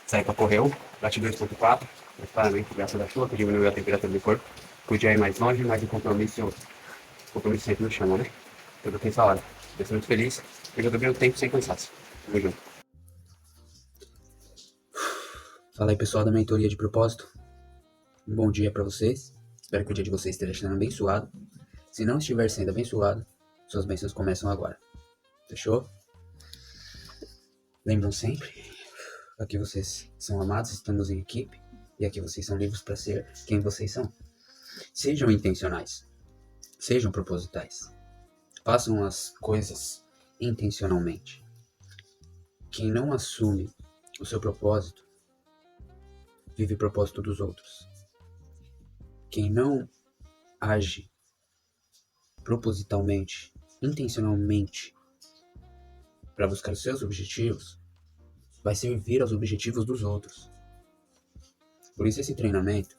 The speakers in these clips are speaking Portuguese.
Saí pra correr, bati 2,4, mas claramente, graças à chuva, que diminuiu a temperatura do corpo, podia ir mais longe, mas o compromisso sempre nos chama, né? Tudo tem salário. Eu sou muito feliz, porque eu dormi um tempo sem cansaço. Tamo junto. Fala aí, pessoal da mentoria de propósito. Um bom dia para vocês. Espero que o dia de vocês esteja sendo abençoado. Se não estiver sendo abençoado, suas bênçãos começam agora. Fechou? Lembram sempre, aqui vocês são amados, estamos em equipe, e aqui vocês são livres para ser quem vocês são. Sejam intencionais, sejam propositais. Façam as coisas intencionalmente. Quem não assume o seu propósito, vive o propósito dos outros. Quem não age propositalmente, intencionalmente, para buscar os seus objetivos, vai servir aos objetivos dos outros. Por isso esse treinamento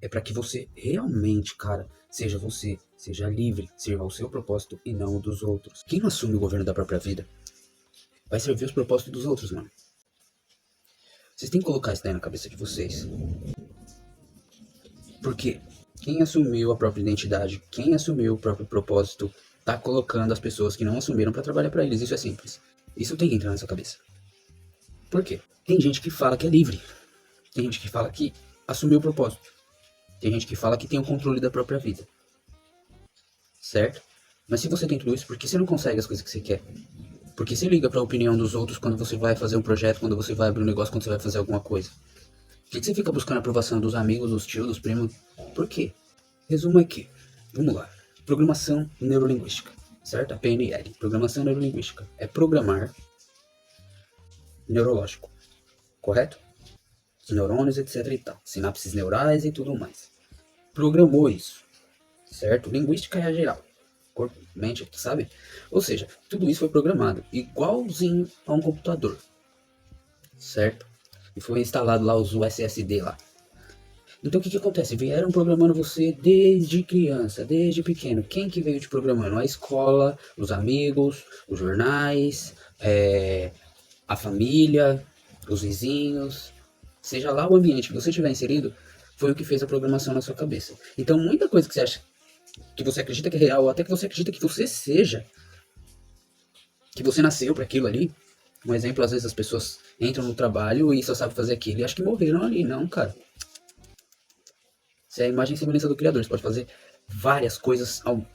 é para que você realmente, cara, seja você, seja livre, sirva ao seu propósito e não o dos outros. Quem não assume o governo da própria vida, vai servir os propósitos dos outros, mano. Vocês têm que colocar isso daí na cabeça de vocês. Porque quem assumiu a própria identidade, quem assumiu o próprio propósito, tá colocando as pessoas que não assumiram para trabalhar para eles. Isso é simples. Isso tem que entrar na sua cabeça. Por quê? Tem gente que fala que é livre. Tem gente que fala que assumiu o propósito. Tem gente que fala que tem o controle da própria vida. Certo? Mas se você tem tudo isso, por que você não consegue as coisas que você quer? Por que você liga para a opinião dos outros quando você vai fazer um projeto, quando você vai abrir um negócio, quando você vai fazer alguma coisa? Por que você fica buscando a aprovação dos amigos, dos tios, dos primos? Por quê? Resumo aqui. Vamos lá. Programação neurolinguística. Certo? A PNL. Programação neurolinguística. É programar neurológico. Correto? Os neurônios, etc e tal. Sinapses neurais e tudo mais. Programou isso. Certo? Linguística é a geral. Corpo, mente, sabe? Ou seja, tudo isso foi programado igualzinho a um computador. Certo? E foi instalado lá os USSD lá. Então o que acontece? Vieram programando você desde criança, desde pequeno. Quem que veio te programando? A escola, os amigos, os jornais, a família, os vizinhos. Seja lá o ambiente que você tiver inserido, foi o que fez a programação na sua cabeça. Então muita coisa que você acha, que você acredita que é real, ou até que você acredita que você seja, que você nasceu para aquilo ali. Um exemplo, às vezes as pessoas entram no trabalho e só sabem fazer aquilo e acham que morreram ali. Não, cara. Você é a imagem e semelhança do Criador. Você pode fazer várias coisas ao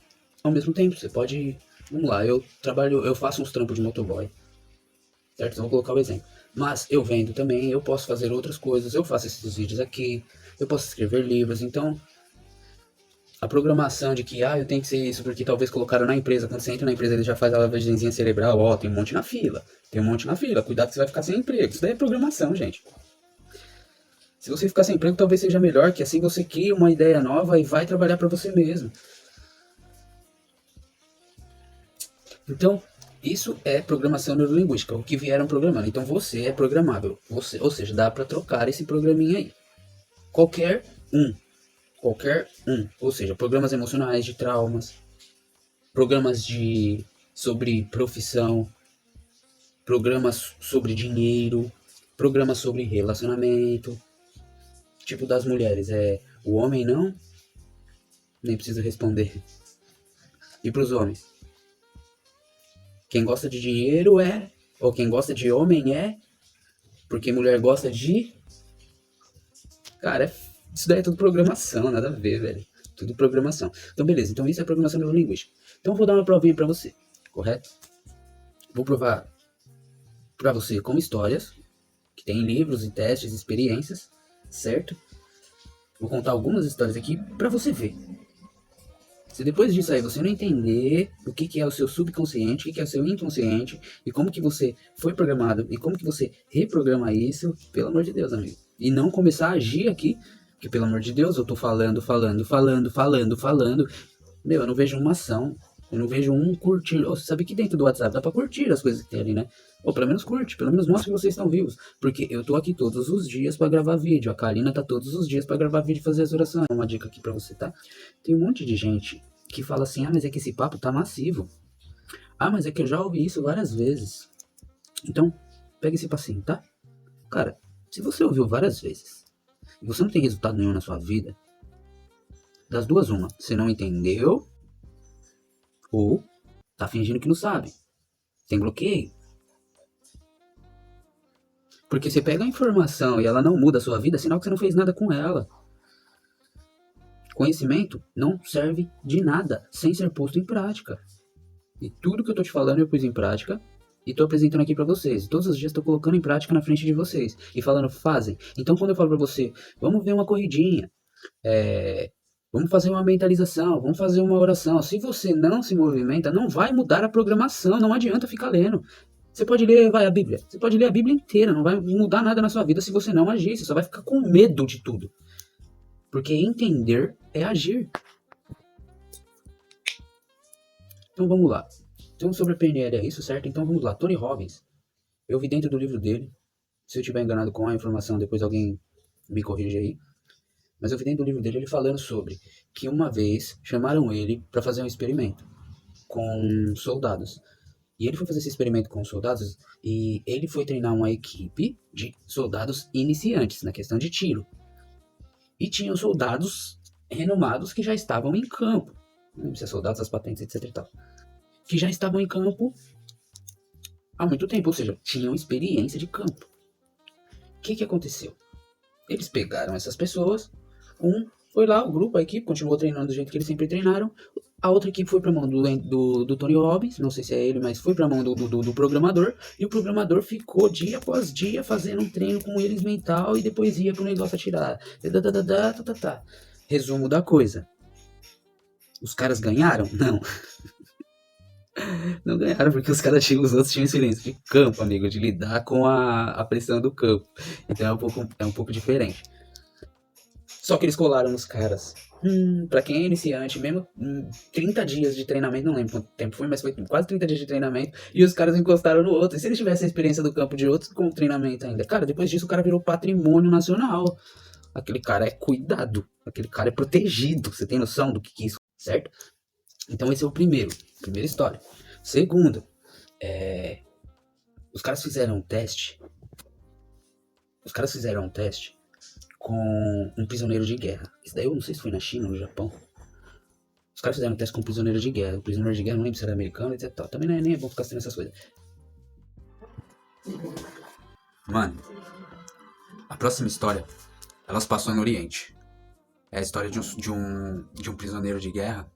mesmo tempo. Você pode... Vamos lá, eu faço uns trampos de motoboy. Certo? Então vou colocar o exemplo. Mas eu vendo também, eu posso fazer outras coisas. Eu faço esses vídeos aqui. Eu posso escrever livros. Então, a programação de que, eu tenho que ser isso porque talvez colocaram na empresa. Quando você entra na empresa, ele já faz a lavagemzinha cerebral. Ó, tem um monte na fila. Tem um monte na fila. Cuidado que você vai ficar sem emprego. Isso daí é programação, gente. Se você ficar sem emprego, talvez seja melhor, que assim você cria uma ideia nova e vai trabalhar para você mesmo. Então, isso é programação neurolinguística, o que vieram programando. Então você é programável, ou seja, dá para trocar esse programinha aí. Qualquer um, ou seja, programas emocionais de traumas, programas sobre profissão, programas sobre dinheiro, programas sobre relacionamento. Tipo das mulheres, o homem não, nem precisa responder. E para os homens? Quem gosta de dinheiro ou quem gosta de homem porque mulher gosta de... Cara, isso daí é tudo programação, nada a ver, velho. Tudo programação. Então, beleza, então isso é programação neurolinguística. Então, eu vou dar uma provinha pra você, correto? Vou provar pra você com histórias, que tem livros e testes, experiências, certo? Vou contar algumas histórias aqui pra você ver. Se depois disso aí você não entender o que é o seu subconsciente, o que é o seu inconsciente, e como que você foi programado, e como que você reprograma isso, pelo amor de Deus, amigo. E não começar a agir aqui, que pelo amor de Deus, eu tô falando. Meu, eu não vejo uma ação, eu não vejo um curtir. Você sabe que dentro do WhatsApp dá pra curtir as coisas que tem ali, né? Ou pelo menos curte, pelo menos mostra que vocês estão vivos. Porque eu tô aqui todos os dias pra gravar vídeo, a Karina tá todos os dias pra gravar vídeo e fazer as orações. Uma dica aqui pra você, tá? Tem um monte de gente que fala assim, mas é que esse papo tá massivo. Mas é que eu já ouvi isso várias vezes. Então, pega esse passinho, tá? Cara, se você ouviu várias vezes e você não tem resultado nenhum na sua vida, das duas uma, você não entendeu ou tá fingindo que não sabe. Tem bloqueio. Porque você pega a informação e ela não muda a sua vida, sinal que você não fez nada com ela. Conhecimento não serve de nada sem ser posto em prática. E tudo que eu tô te falando eu pus em prática e tô apresentando aqui pra vocês. Todos os dias tô colocando em prática na frente de vocês e falando, fazem. Então quando eu falo pra você, vamos ver uma corridinha, vamos fazer uma mentalização, vamos fazer uma oração. Se você não se movimenta, não vai mudar a programação, não adianta ficar lendo. Você pode ler, a Bíblia. Você pode ler a Bíblia inteira, não vai mudar nada na sua vida se você não agir. Você só vai ficar com medo de tudo. Porque entender é agir. Então vamos lá. Então sobre a PNL é isso, certo? Então vamos lá. Tony Robbins. Eu vi dentro do livro dele. Se eu estiver enganado com a informação, depois alguém me corrige aí. Mas eu vi dentro do livro dele ele falando sobre que uma vez chamaram ele para fazer um experimento com soldados. E ele foi fazer esse experimento com os soldados e ele foi treinar uma equipe de soldados iniciantes na questão de tiro. E tinham soldados renomados que já estavam em campo. Não lembro se é soldados, as patentes, etc e tal. Que já estavam em campo há muito tempo, ou seja, tinham experiência de campo. O que aconteceu? Eles pegaram essas pessoas, foi lá, o grupo, a equipe, continuou treinando do jeito que eles sempre treinaram. A outra equipe foi pra mão do Tony Robbins, não sei se é ele, mas foi pra mão do programador. E o programador ficou dia após dia fazendo um treino com eles mental e depois ia pro negócio atirar. Resumo da coisa. Os caras ganharam? Não. Não ganharam porque os outros tinham silêncio de campo, amigo, de lidar com a pressão do campo. Então é um pouco diferente. Só que eles colaram os caras. Pra quem é iniciante, mesmo 30 dias de treinamento, não lembro quanto tempo foi, mas foi quase 30 dias de treinamento, e os caras encostaram no outro. E se eles tivessem a experiência do campo de outros com o treinamento ainda? Cara, depois disso o cara virou patrimônio nacional. Aquele cara é cuidado, aquele cara é protegido. Você tem noção do que é isso, certo? Então esse é o primeira história. Segundo, os caras fizeram um teste. Com um prisioneiro de guerra. Isso daí eu não sei se foi na China ou no Japão. Os caras fizeram um teste com um prisioneiro de guerra. O prisioneiro de guerra não lembro se era americano, etc. Também nem é bom ficar assistindo essas coisas. Mano, a próxima história, ela se passou no Oriente. É a história de um prisioneiro de guerra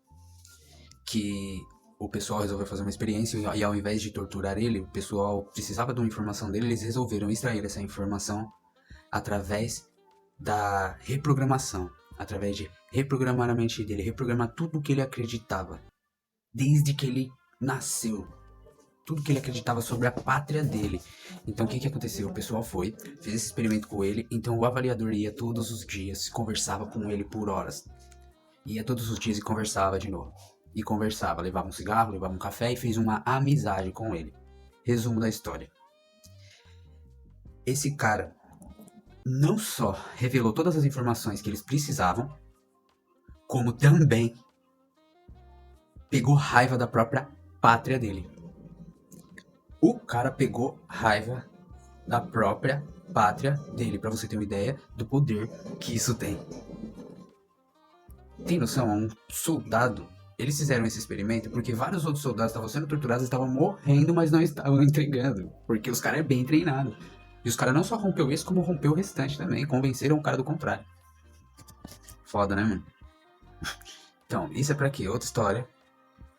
que o pessoal resolveu fazer uma experiência e ao invés de torturar ele, o pessoal precisava de uma informação dele, eles resolveram extrair essa informação através da reprogramação, através de reprogramar a mente dele, reprogramar tudo o que ele acreditava, desde que ele nasceu, tudo que ele acreditava sobre a pátria dele. Então o que aconteceu? O pessoal fez esse experimento com ele, então o avaliador ia todos os dias, conversava com ele por horas, ia todos os dias e conversava de novo, e conversava, levava um cigarro, levava um café e fez uma amizade com ele. Resumo da história: esse cara não só revelou todas as informações que eles precisavam, como também pegou raiva da própria pátria dele. O cara pegou raiva da própria pátria dele, pra você ter uma ideia do poder que isso tem. Tem noção? Um soldado, eles fizeram esse experimento porque vários outros soldados estavam sendo torturados, estavam morrendo, mas não estavam entregando, porque os caras é bem treinados. E os caras não só rompeu esse, como rompeu o restante também. Convenceram o cara do contrário. Foda, né, mano? Então, isso é pra quê? Outra história.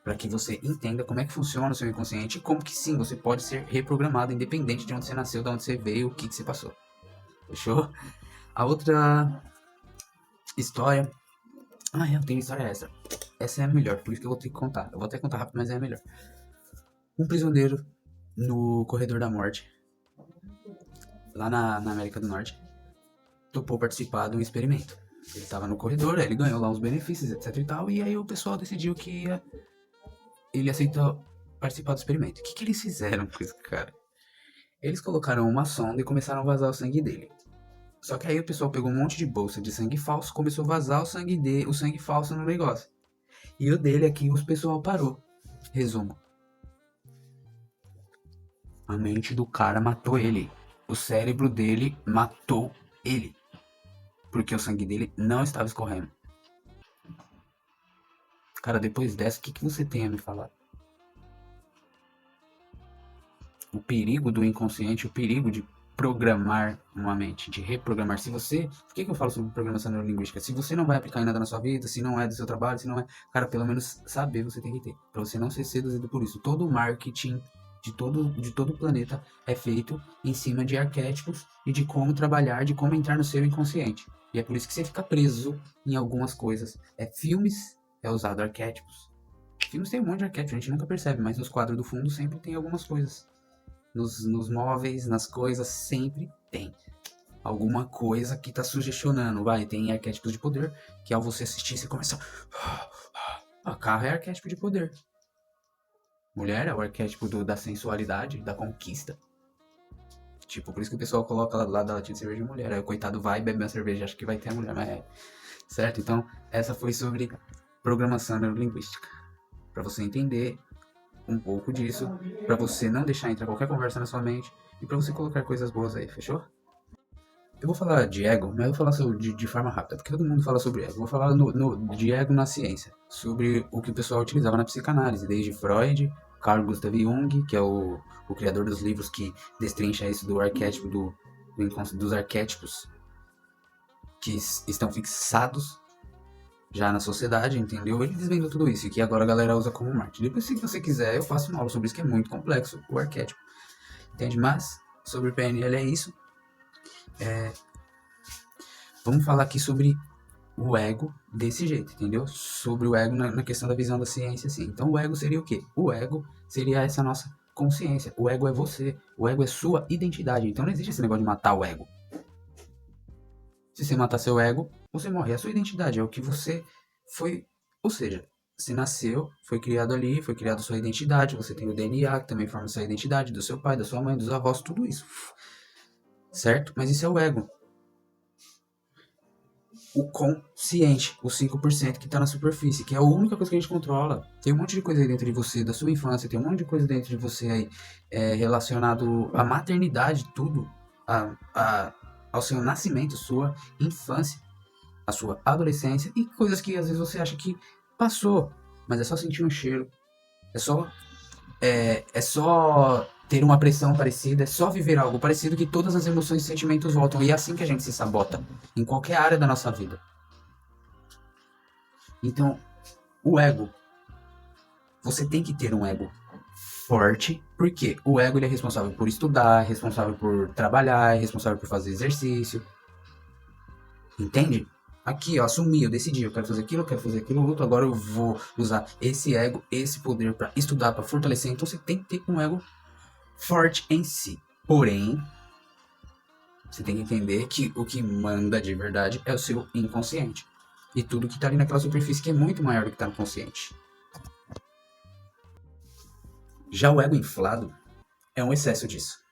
Pra que você entenda como é que funciona o seu inconsciente e como que sim, você pode ser reprogramado, independente de onde você nasceu, de onde você veio, o que você passou. Fechou? A outra história... eu tenho história extra. Essa é a melhor, por isso que eu vou ter que contar. Eu vou até contar rápido, mas é a melhor. Um prisioneiro no corredor da morte, lá na América do Norte, topou participar de um experimento. Ele estava no corredor, ele ganhou lá uns benefícios, etc e tal, e aí o pessoal decidiu que ele aceitou participar do experimento. O que eles fizeram com esse cara? Eles colocaram uma sonda e começaram a vazar o sangue dele. Só que aí o pessoal pegou um monte de bolsa de sangue falso, começou a vazar o sangue falso no negócio. E o dele aqui, o pessoal parou. Resumo: a mente do cara matou ele. o cérebro dele matou ele, porque o sangue dele não estava escorrendo. Cara, depois dessa, o que você tem a me falar? O perigo do inconsciente, o perigo de programar uma mente, de reprogramar. Se você. Por que eu falo sobre programação neurolinguística? Se você não vai aplicar em nada na sua vida, se não é do seu trabalho, se não é. Cara, pelo menos saber você tem que ter. Pra você não ser seduzido por isso. Todo o marketing de todo o planeta é feito em cima de arquétipos e de como trabalhar, de como entrar no seu inconsciente. E é por isso que você fica preso em algumas coisas. Filmes é usado arquétipos. Filmes tem um monte de arquétipos, a gente nunca percebe, mas nos quadros do fundo sempre tem algumas coisas. Nos móveis, nas coisas, sempre tem alguma coisa que tá sugestionando. Vai, tem arquétipos de poder, que ao você assistir, você começa. A carro é arquétipo de poder. Mulher é o arquétipo da sensualidade, da conquista. Tipo, por isso que o pessoal coloca lá da latinha de cerveja de mulher. Aí o coitado vai, bebe uma cerveja, acha que vai ter a mulher, mas é. Certo? Então, essa foi sobre programação neurolinguística. Pra você entender um pouco disso, pra você não deixar entrar qualquer conversa na sua mente e pra você colocar coisas boas aí, fechou? Eu vou falar de ego, mas eu vou falar sobre, de forma rápida, porque todo mundo fala sobre ego. Eu vou falar de ego na ciência, sobre o que o pessoal utilizava na psicanálise, desde Freud, Carl Gustav Jung, que é o criador dos livros que destrincha isso do arquétipo, dos arquétipos que estão fixados já na sociedade, entendeu? Ele desvendou tudo isso, e que agora a galera usa como marketing. Depois, se você quiser, eu faço uma aula sobre isso, que é muito complexo, o arquétipo. Entende? Mas, sobre PNL é isso. Vamos falar aqui sobre o ego desse jeito, entendeu? Sobre o ego na questão da visão da ciência, assim. Então, o ego seria o quê? O ego seria essa nossa consciência. O ego é você. O ego é sua identidade. Então, não existe esse negócio de matar o ego. Se você matar seu ego, você morre. É a sua identidade, é o que você foi. Ou seja, você nasceu, foi criado ali, foi criada sua identidade, você tem o DNA, que também forma sua identidade, do seu pai, da sua mãe, dos avós, tudo isso. Certo? Mas isso é o ego. O consciente, os 5% que está na superfície, que é a única coisa que a gente controla. Tem um monte de coisa aí dentro de você, da sua infância, tem um monte de coisa dentro de você aí relacionado à maternidade, tudo, ao seu nascimento, sua infância, a sua adolescência e coisas que às vezes você acha que passou, mas é só sentir um cheiro, é só ter uma pressão parecida, é só viver algo parecido que todas as emoções e sentimentos voltam. E é assim que a gente se sabota, em qualquer área da nossa vida. Então, o ego, você tem que ter um ego forte, porque o ego ele é responsável por estudar, é responsável por trabalhar, é responsável por fazer exercício. Entende? Aqui, ó, assumi, eu decidi, eu quero fazer aquilo, eu quero fazer aquilo outro, agora eu vou usar esse ego, esse poder para estudar, para fortalecer. Então você tem que ter um ego forte em si. Porém, você tem que entender que o que manda de verdade é o seu inconsciente. E tudo que tá ali naquela superfície que é muito maior do que tá no consciente. Já o ego inflado é um excesso disso.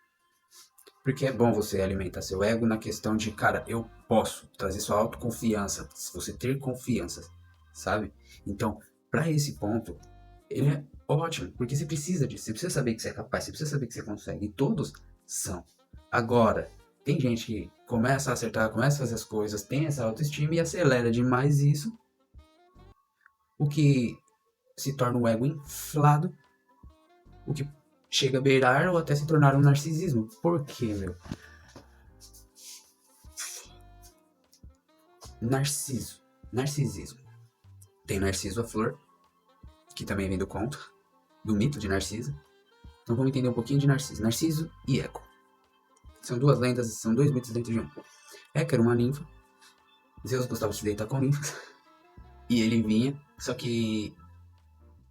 Porque é bom você alimentar seu ego na questão de, cara, eu posso trazer sua autoconfiança, você ter confiança, sabe? Então, para esse ponto, ele é ótimo, porque você precisa disso, você precisa saber que você é capaz, você precisa saber que você consegue, e todos são. Agora, tem gente que começa a acertar, começa a fazer as coisas, tem essa autoestima e acelera demais isso, o que se torna um ego inflado, o que chega a beirar ou até se tornar um narcisismo. Por quê, meu? Narcisismo. Tem Narciso a flor, que também vem do conto, do mito de Narcisa. Então vamos entender um pouquinho de Narciso. Narciso e Eco. São duas lendas, são dois mitos dentro de um. Eco era uma ninfa. Zeus gostava de se deitar com ninfas. E ele vinha, só que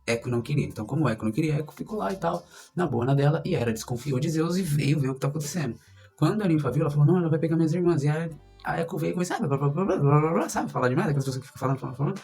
Eco não queria. Então, como Eco não queria, Eco ficou lá e tal, na boa na dela, e Hera desconfiou de Zeus e veio ver o que tá acontecendo. Quando a ninfa viu, ela falou, não, ela vai pegar minhas irmãs. E a Eco veio e começou, sabe, falar demais, aquelas pessoas que ficam falando.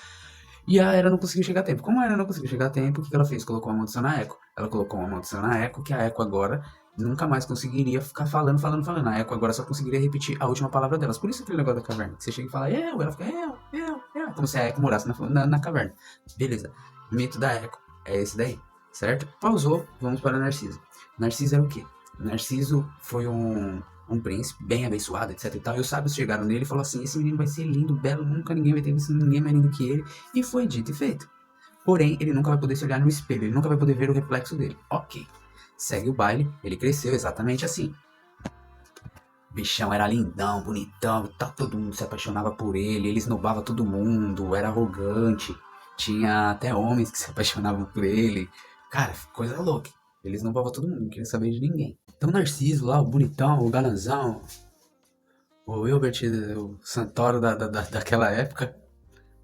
E a Hera não conseguiu chegar a tempo. Como a Hera não conseguiu chegar a tempo, o que ela fez? Colocou uma maldição na Eco. Ela colocou uma maldição na Eco, que a Eco agora nunca mais conseguiria ficar falando. A Eco agora só conseguiria repetir a última palavra delas. Por isso aquele negócio da caverna. Que você chega e fala, ela fica, eu. Como se a Eco morasse na caverna. Beleza. O mito da Eco é esse daí, certo? Pausou, vamos para Narciso. Narciso era o quê? Narciso foi um um príncipe bem abençoado, etc e tal. E os sábios chegaram nele e falaram assim: esse menino vai ser lindo, belo, nunca ninguém vai ter visto ninguém mais lindo que ele. E foi dito e feito. Porém, ele nunca vai poder se olhar no espelho, ele nunca vai poder ver o reflexo dele. Ok. Segue o baile, ele cresceu exatamente assim. O bichão era lindão, bonitão, tá, todo mundo se apaixonava por ele esnobava todo mundo, era arrogante. Tinha até homens que se apaixonavam por ele. Cara, coisa louca. Ele esnobava todo mundo, não queria saber de ninguém. Então Narciso lá, o bonitão, o galanzão, o Hilbert, o Santoro daquela época,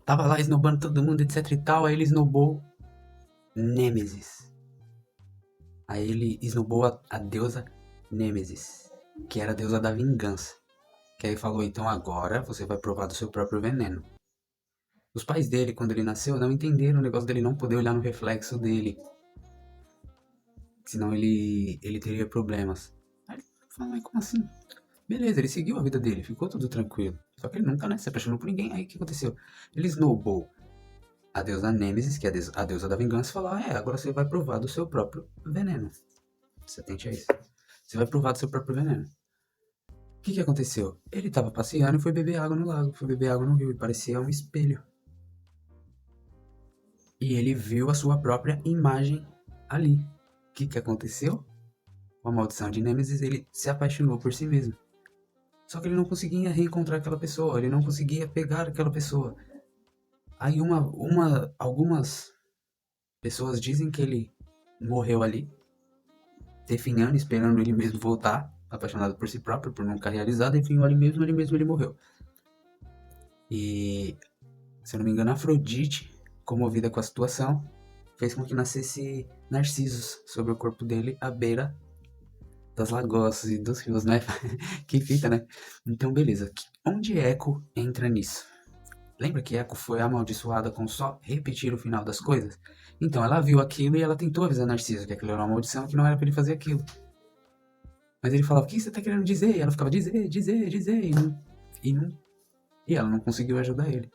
tava lá esnobando todo mundo, etc e tal. Aí ele esnobou Nêmesis. Aí ele esnobou a deusa Nêmesis, que era a deusa da vingança. Que aí falou, então agora você vai provar do seu próprio veneno. Os pais dele, quando ele nasceu, não entenderam o negócio dele não poder olhar no reflexo dele. Senão ele teria problemas. Aí ele falou, mas como assim? Beleza, ele seguiu a vida dele, ficou tudo tranquilo. Só que ele nunca, né, se apaixonou por ninguém. Aí o que aconteceu? Ele snowball a deusa Nêmesis, que é a deusa da vingança, e falou, agora você vai provar do seu próprio veneno. Você atente a isso. Você vai provar do seu próprio veneno. O que aconteceu? Ele tava passeando e foi beber água no lago, foi beber água no rio e parecia um espelho. E ele viu a sua própria imagem ali. O que aconteceu? Com a maldição de Nêmesis, ele se apaixonou por si mesmo. Só que ele não conseguia reencontrar aquela pessoa, ele não conseguia pegar aquela pessoa. Aí algumas pessoas dizem que ele morreu ali, definhando, esperando ele mesmo voltar, apaixonado por si próprio, por nunca realizar, definiu ali mesmo ele morreu. E, se eu não me engano, Afrodite, comovida com a situação, fez com que nascesse narcisos sobre o corpo dele à beira das lagoas e dos rios, né? Que fita, né? Então, beleza. Onde Echo entra nisso? Lembra que Echo foi amaldiçoada com só repetir o final das coisas? Então, ela viu aquilo e ela tentou avisar Narciso que aquilo era uma maldição, que não era pra ele fazer aquilo. Mas ele falava, o que você tá querendo dizer? E ela ficava, dizer, e ela não conseguiu ajudar ele.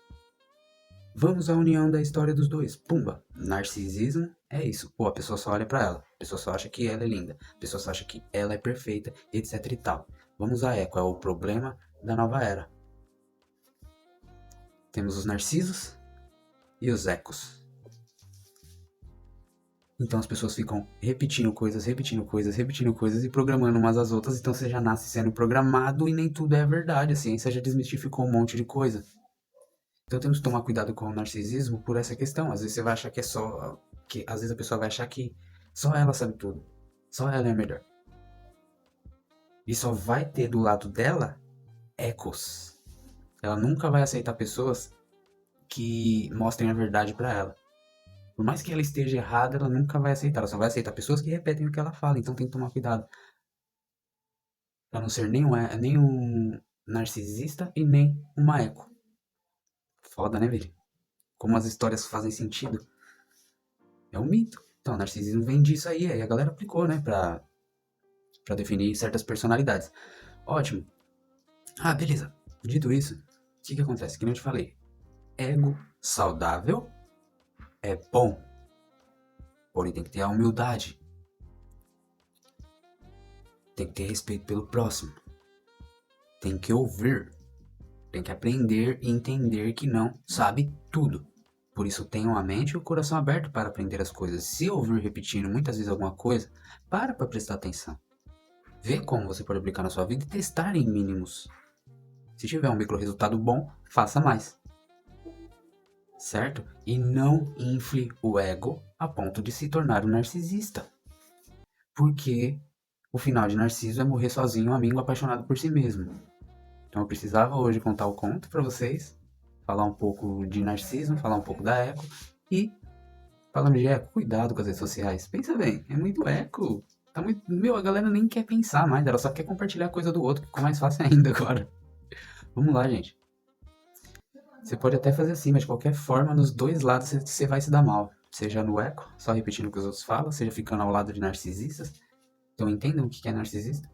Vamos à união da história dos dois. Pumba. Narcisismo é isso. Pô, a pessoa só olha pra ela. A pessoa só acha que ela é linda. A pessoa só acha que ela é perfeita, etc e tal. Vamos a Echo. É o problema da nova era. Temos os narcisos e os ecos. Então as pessoas ficam repetindo coisas e programando umas às outras. Então você já nasce sendo programado e nem tudo é verdade. A ciência já desmistificou um monte de coisa. Então temos que tomar cuidado com o narcisismo por essa questão. Às vezes você vai achar que é só... às vezes a pessoa vai achar que só ela sabe tudo. Só ela é a melhor. E só vai ter do lado dela ecos. Ela nunca vai aceitar pessoas que mostrem a verdade pra ela. Por mais que ela esteja errada, ela nunca vai aceitar. Ela só vai aceitar pessoas que repetem o que ela fala. Então tem que tomar cuidado. Pra não ser nem um narcisista e nem uma eco. Foda, né, velho? Como as histórias fazem sentido. É um mito. Então, o narcisismo vem disso aí a galera aplicou, né, pra definir certas personalidades. Ótimo. Beleza. Dito isso, o que acontece? Que nem eu te falei. Ego saudável é bom. Porém, tem que ter a humildade. Tem que ter respeito pelo próximo. Tem que ouvir. Tem que aprender e entender que não sabe tudo. Por isso tenham a mente e o coração aberto para aprender as coisas. Se ouvir repetindo muitas vezes alguma coisa, para prestar atenção. Vê como você pode aplicar na sua vida e testar em mínimos. Se tiver um micro resultado bom, faça mais. Certo? E não infle o ego a ponto de se tornar um narcisista. Porque o final de Narciso é morrer sozinho, um amigo apaixonado por si mesmo. Então eu precisava hoje contar o conto para vocês, falar um pouco de narcisismo, falar um pouco da eco e, falando de eco, cuidado com as redes sociais. Pensa bem, é muito eco. Tá muito... a galera nem quer pensar mais, ela só quer compartilhar a coisa do outro, que ficou mais fácil ainda agora. Vamos lá, gente. Você pode até fazer assim, mas de qualquer forma, nos dois lados você vai se dar mal. Seja no eco, só repetindo o que os outros falam, seja ficando ao lado de narcisistas. Então entendam o que é narcisista.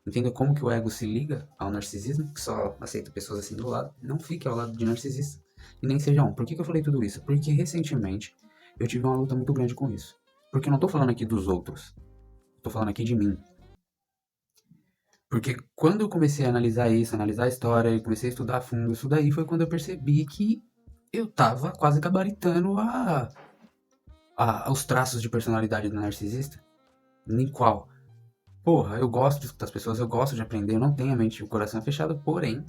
Entenda como que o ego se liga ao narcisismo, que só aceita pessoas assim do lado. Não fique ao lado de narcisista. E nem seja um. Por que eu falei tudo isso? Porque recentemente eu tive uma luta muito grande com isso. Porque eu não tô falando aqui dos outros. Tô falando aqui de mim. Porque quando eu comecei a analisar isso, analisar a história e comecei a estudar a fundo isso daí, foi quando eu percebi que eu tava quase gabaritando os traços de personalidade do narcisista. Nem qual? Porra, eu gosto de escutar as pessoas, eu gosto de aprender, eu não tenho a mente e o coração fechado, porém,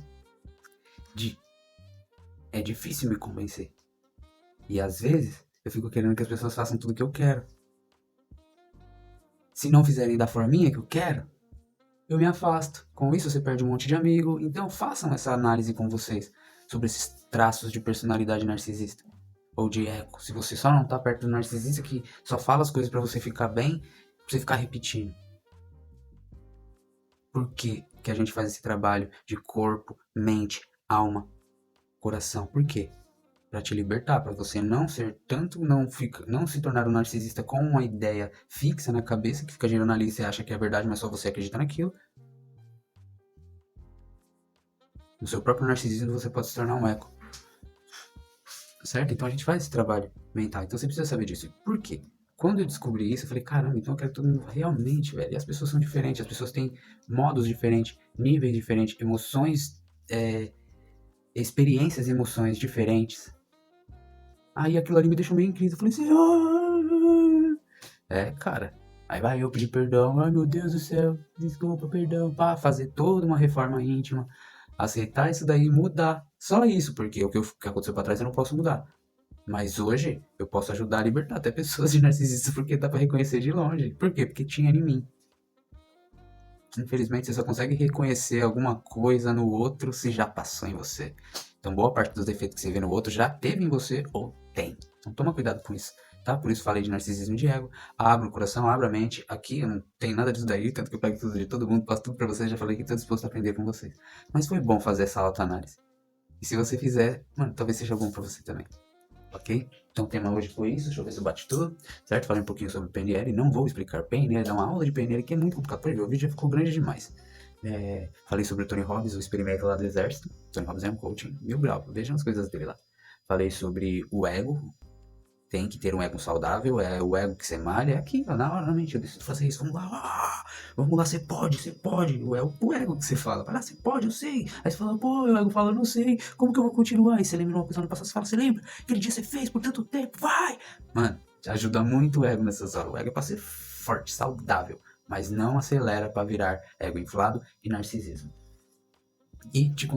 de, é difícil me convencer. E às vezes, eu fico querendo que as pessoas façam tudo o que eu quero. Se não fizerem da forminha que eu quero, eu me afasto. Com isso, você perde um monte de amigo. Então, façam essa análise com vocês sobre esses traços de personalidade narcisista ou de ego. Se você só não tá perto do narcisista que só fala as coisas pra você ficar bem, pra você ficar repetindo. Por que que a gente faz esse trabalho de corpo, mente, alma, coração? Por quê? Pra te libertar, pra você não ser tanto, não se tornar um narcisista com uma ideia fixa na cabeça, que fica gerando ali e você acha que é verdade, mas só você acredita naquilo. No seu próprio narcisismo você pode se tornar um eco. Certo? Então a gente faz esse trabalho mental. Então você precisa saber disso. Por quê? Quando eu descobri isso, eu falei, caramba, então eu quero todo mundo realmente, velho. E as pessoas são diferentes, as pessoas têm modos diferentes, níveis diferentes, emoções, experiências e emoções diferentes. Aí aquilo ali me deixou meio em crise. Eu falei assim, cara. Aí vai eu pedir perdão, ai meu Deus do céu, desculpa, perdão, pá, fazer toda uma reforma íntima, aceitar isso daí e mudar. Só isso, porque o que aconteceu pra trás eu não posso mudar. Mas hoje eu posso ajudar a libertar até pessoas de narcisistas porque dá pra reconhecer de longe. Por quê? Porque tinha em mim. Infelizmente você só consegue reconhecer alguma coisa no outro se já passou em você. Então boa parte dos defeitos que você vê no outro já teve em você ou tem. Então toma cuidado com isso, tá? Por isso falei de narcisismo de ego. Abra o coração, abra a mente. Aqui eu não tenho nada disso daí, tanto que eu pego tudo de todo mundo, passo tudo pra vocês, já falei que tô disposto a aprender com vocês. Mas foi bom fazer essa autoanálise. E se você fizer, mano, talvez seja bom pra você também. Ok? Então o tema hoje foi isso, deixa eu ver se eu bate tudo, certo? Falei um pouquinho sobre PNL, não vou explicar PNL, é uma aula de PNL que é muito complicado para ver, o vídeo já ficou grande demais. Falei sobre o Tony Robbins, o experimento lá do exército. Tony Robbins é um coaching 1000 graus, vejam as coisas dele lá. Falei sobre o ego, tem que ter um ego saudável, é o ego que você malha, é aqui, ó, na hora, na mente, eu decido fazer isso, vamos lá, você pode, é o ego que você fala, vai lá, você pode, eu sei, aí você fala, pô, o ego fala, não sei, como que eu vou continuar, aí você lembra uma coisa no passado, você fala, você lembra, aquele dia você fez por tanto tempo, vai, mano, te ajuda muito o ego nessas horas, o ego é pra ser forte, saudável, mas não acelera pra virar ego inflado e narcisismo. E te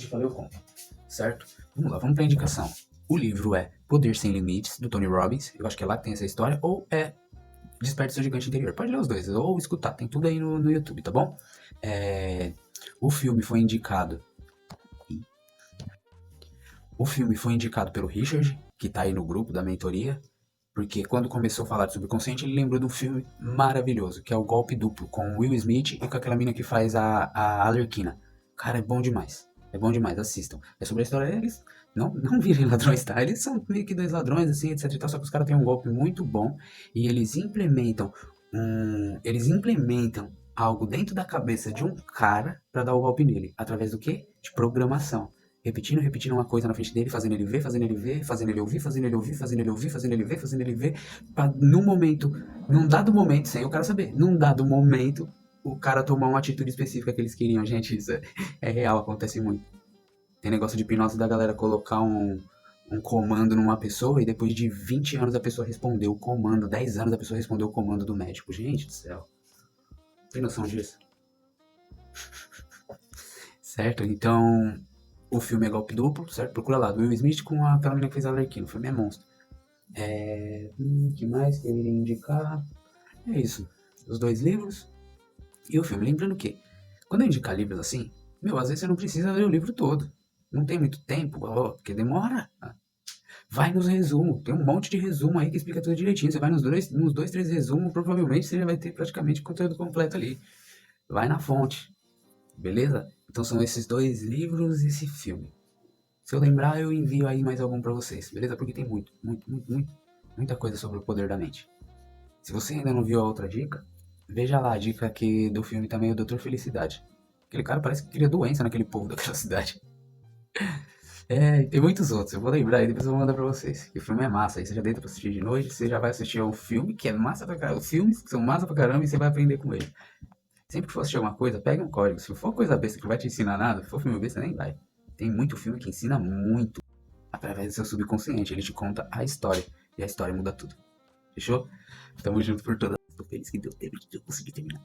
falei o como, certo? Vamos lá, vamos pra indicação. O livro é Poder Sem Limites, do Tony Robbins. Eu acho que é lá que tem essa história. Ou é Desperte Seu Gigante Interior. Pode ler os dois, ou escutar. Tem tudo aí no YouTube, tá bom? O filme foi indicado. O filme foi indicado pelo Richard, que tá aí no grupo da mentoria. Porque quando começou a falar de subconsciente, ele lembrou de um filme maravilhoso, que é o Golpe Duplo, com Will Smith e com aquela mina que faz a Arlequina. Cara, é bom demais. É bom demais, assistam. É sobre a história deles. Não virem ladrões, tá? Eles são meio que dois ladrões, assim, etc e tal, só que os caras têm um golpe muito bom e eles implementam algo dentro da cabeça de um cara pra dar o golpe nele. Através do quê? De programação. Repetindo uma coisa na frente dele, fazendo ele ver, fazendo ele ver, fazendo ele ouvir, fazendo ele ouvir, fazendo ele ouvir, fazendo ele ver, fazendo ele ver, pra num dado momento, sem o cara saber, num dado momento, o cara tomar uma atitude específica que eles queriam. Gente, isso é real, acontece muito. Tem negócio de hipnose da galera colocar um comando numa pessoa e depois de 20 anos a pessoa respondeu o comando, 10 anos a pessoa respondeu o comando do médico. Gente do céu. Tem noção disso? Certo? Então, o filme é Golpe Duplo, certo? Procura lá, do Will Smith com aquela menina que fez a Arlequina. O filme é monstro. Que mais que eu iria indicar? É isso. Os dois livros e o filme. Lembrando que, quando eu indicar livros assim, às vezes você não precisa ler o livro todo. Não tem muito tempo, porque demora. Vai nos resumos. Tem um monte de resumo aí que explica tudo direitinho. Você vai nos dois, três resumos, provavelmente você já vai ter praticamente o conteúdo completo ali. Vai na fonte. Beleza? Então são esses dois livros e esse filme. Se eu lembrar, eu envio aí mais algum pra vocês, beleza? Porque tem muita coisa sobre o poder da mente. Se você ainda não viu a outra dica, veja lá a dica aqui do filme também, o Doutor Felicidade. Aquele cara parece que cria doença naquele povo daquela cidade. Tem muitos outros, eu vou lembrar e depois eu vou mandar pra vocês. E o filme é massa, aí você já deita pra assistir de noite, você já vai assistir ao filme, que é massa pra caramba. Os filmes que são massa pra caramba e você vai aprender com ele. Sempre que for assistir alguma coisa, pega um código. Se for coisa besta que não vai te ensinar nada, se for filme besta, nem vai. Tem muito filme que ensina muito através do seu subconsciente. Ele te conta a história. E a história muda tudo. Fechou? Tamo junto por todas. Tô feliz que deu tempo de eu conseguir terminar.